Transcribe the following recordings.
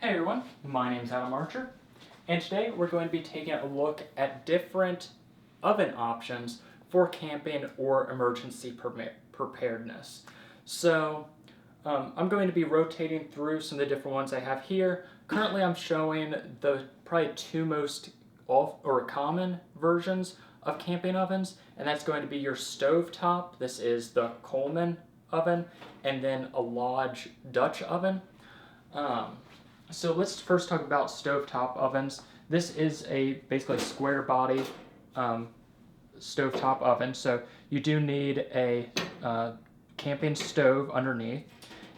Hey everyone, my name is Adam Archer, and today we're going to be taking a look at different oven options for camping or emergency preparedness. So I'm going to be rotating through some of the different ones I have here. Currently I'm showing the probably two most common versions of camping ovens, and that's going to be your stovetop. This is the Coleman oven, and then a Lodge Dutch oven. So let's first talk about stovetop ovens. This is basically a square body stovetop oven. So you do need a camping stove underneath.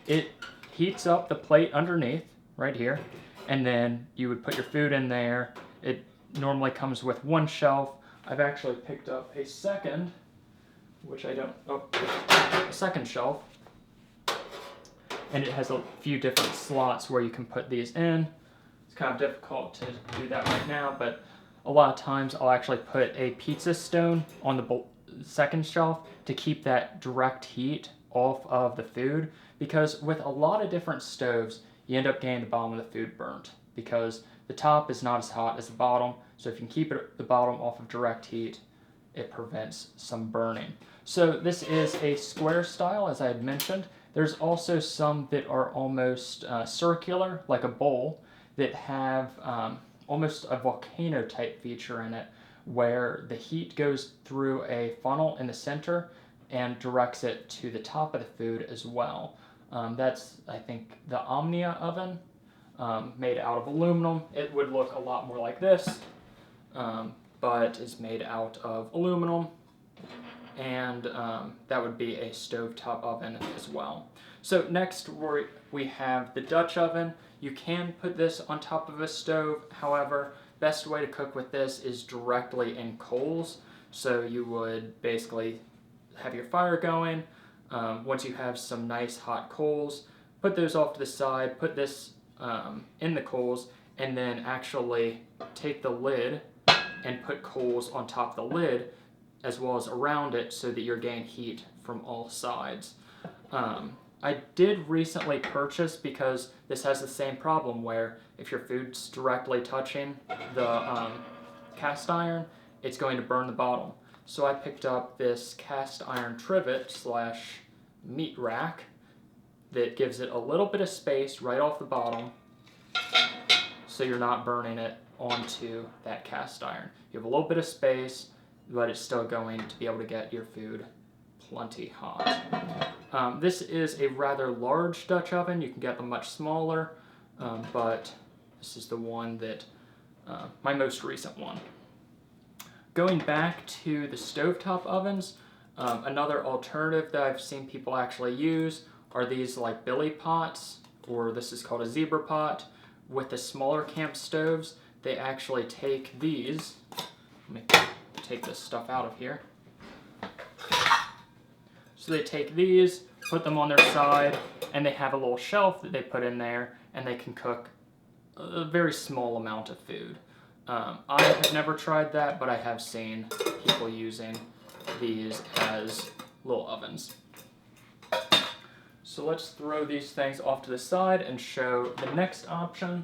It heats up the plate underneath right here, and then you would put your food in there. It normally comes with one shelf. I've actually picked up a second, a second shelf. And it has a few different slots where you can put these in. It's kind of difficult to do that right now, but a lot of times I'll actually put a pizza stone on the second shelf to keep that direct heat off of the food, because with a lot of different stoves, you end up getting the bottom of the food burnt because the top is not as hot as the bottom, so if you can keep the bottom off of direct heat, it prevents some burning. So this is a square style, as I had mentioned. There's also some that are almost circular, like a bowl, that have almost a volcano type feature in it, where the heat goes through a funnel in the center and directs it to the top of the food as well. That's, I think, the Omnia oven, made out of aluminum. It would look a lot more like this, but is made out of aluminum. And that would be a stovetop oven as well. So next we have the Dutch oven. You can put this on top of a stove. However, best way to cook with this is directly in coals. So you would basically have your fire going. Once you have some nice hot coals, put those off to the side, put this in the coals, and then actually take the lid and put coals on top of the lid as well as around it, so that you're getting heat from all sides. I did recently purchase, because this has the same problem where if your food's directly touching the cast iron, it's going to burn the bottom. So I picked up this cast iron trivet / meat rack that gives it a little bit of space right off the bottom, so you're not burning it onto that cast iron. You have a little bit of space, but it's still going to be able to get your food plenty hot. This is a rather large Dutch oven. You can get them much smaller, but this is the one that, my most recent one. Going back to the stovetop ovens, another alternative that I've seen people actually use are these like billy pots, or this is called a zebra pot. With the smaller camp stoves, they actually take these. Let me take this stuff out of here. So they take these, put them on their side, and they have a little shelf that they put in there, and they can cook a very small amount of food. I have never tried that, but I have seen people using these as little ovens. So let's throw these things off to the side and show the next option.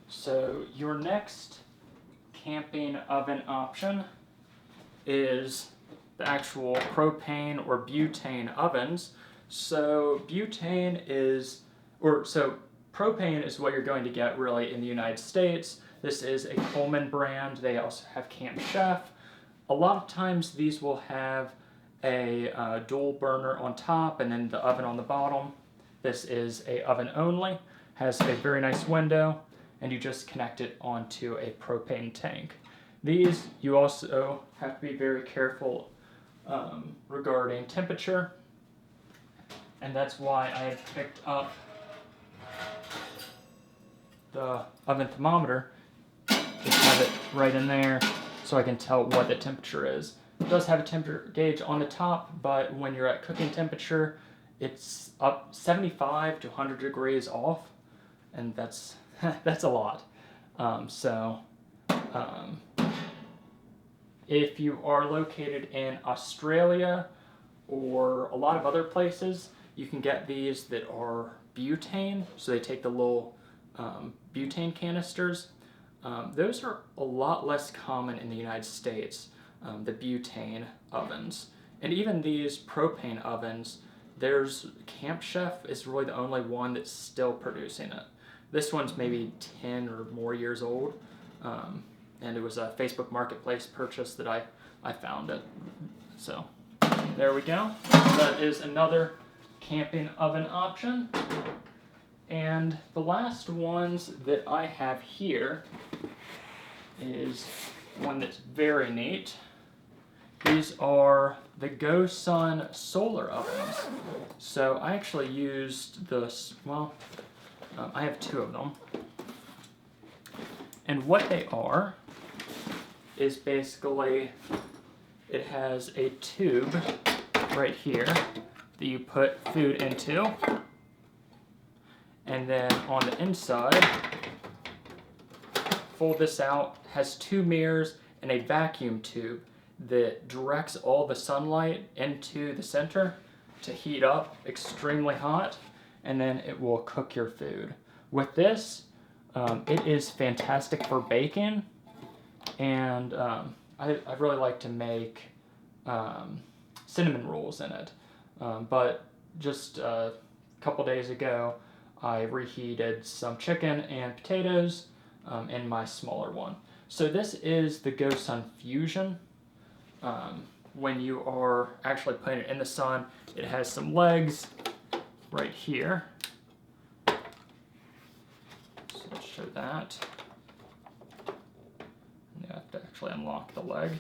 So your next camping oven option is the actual propane or butane ovens. So propane is what you're going to get really in the United States. This is a Coleman brand. They also have Camp Chef. A lot of times these will have a dual burner on top and then the oven on the bottom. This is a oven only, has a very nice window, and you just connect it onto a propane tank. These, you also have to be very careful regarding temperature, and that's why I picked up the oven thermometer. Just have it right in there so I can tell what the temperature is. It does have a temperature gauge on the top, but when you're at cooking temperature, it's up 75 to 100 degrees off, and that's that's a lot. If you are located in Australia or a lot of other places, you can get these that are butane. So they take the little butane canisters. Those are a lot less common in the United States, the butane ovens. And even these propane ovens, Camp Chef is really the only one that's still producing it. This one's maybe 10 or more years old, and it was a Facebook Marketplace purchase that I found it. So there we go. That is another camping oven option. And the last ones that I have here is one that's very neat. These are the GoSun solar ovens. So I actually used this, I have two of them. And what they are is basically, it has a tube right here that you put food into. And then on the inside, fold this out, has two mirrors and a vacuum tube that directs all the sunlight into the center to heat up extremely hot, and then it will cook your food. With this, it is fantastic for baking, and I really like to make cinnamon rolls in it. But just a couple days ago, I reheated some chicken and potatoes in my smaller one. So this is the GoSun Fusion. When you are actually putting it in the sun, it has some legs right here. So let's show that. You have to actually unlock the leg.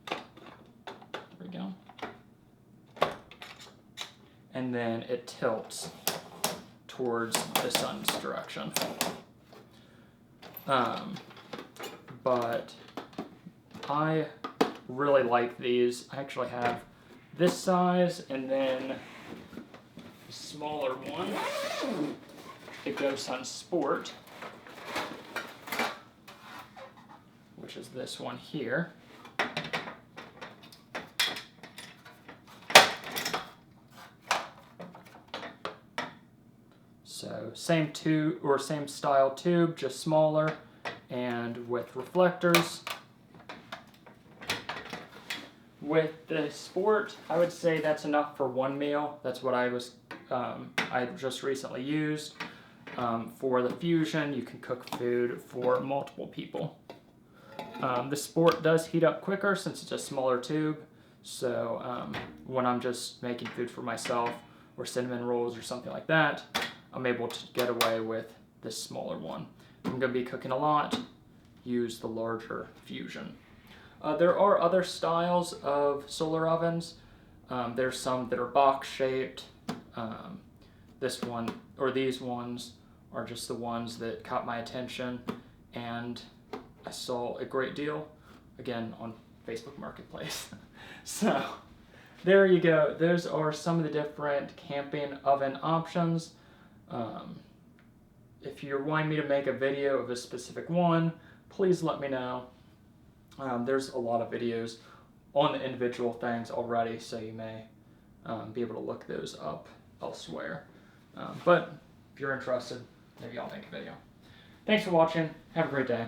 There we go. And then it tilts towards the sun's direction. But I really like these. I actually have this size and then a smaller one, the GoSun Sport, which is this one here. So same tube or same style tube, just smaller and with reflectors. With the Sport, I would say that's enough for one meal. That's what I just recently used. For the Fusion, you can cook food for multiple people. The Sport does heat up quicker since it's a smaller tube. So when I'm just making food for myself or cinnamon rolls or something like that, I'm able to get away with this smaller one. If I'm going to be cooking a lot, use the larger Fusion. There are other styles of solar ovens. There's some that are box-shaped. This one, or these ones, are just the ones that caught my attention, and I saw a great deal, again, on Facebook Marketplace. So, there you go. Those are some of the different camping oven options. If you're wanting me to make a video of a specific one, please let me know. There's a lot of videos on the individual things already, so you may be able to look those up elsewhere. But if you're interested, maybe I'll make a video. Thanks for watching. Have a great day.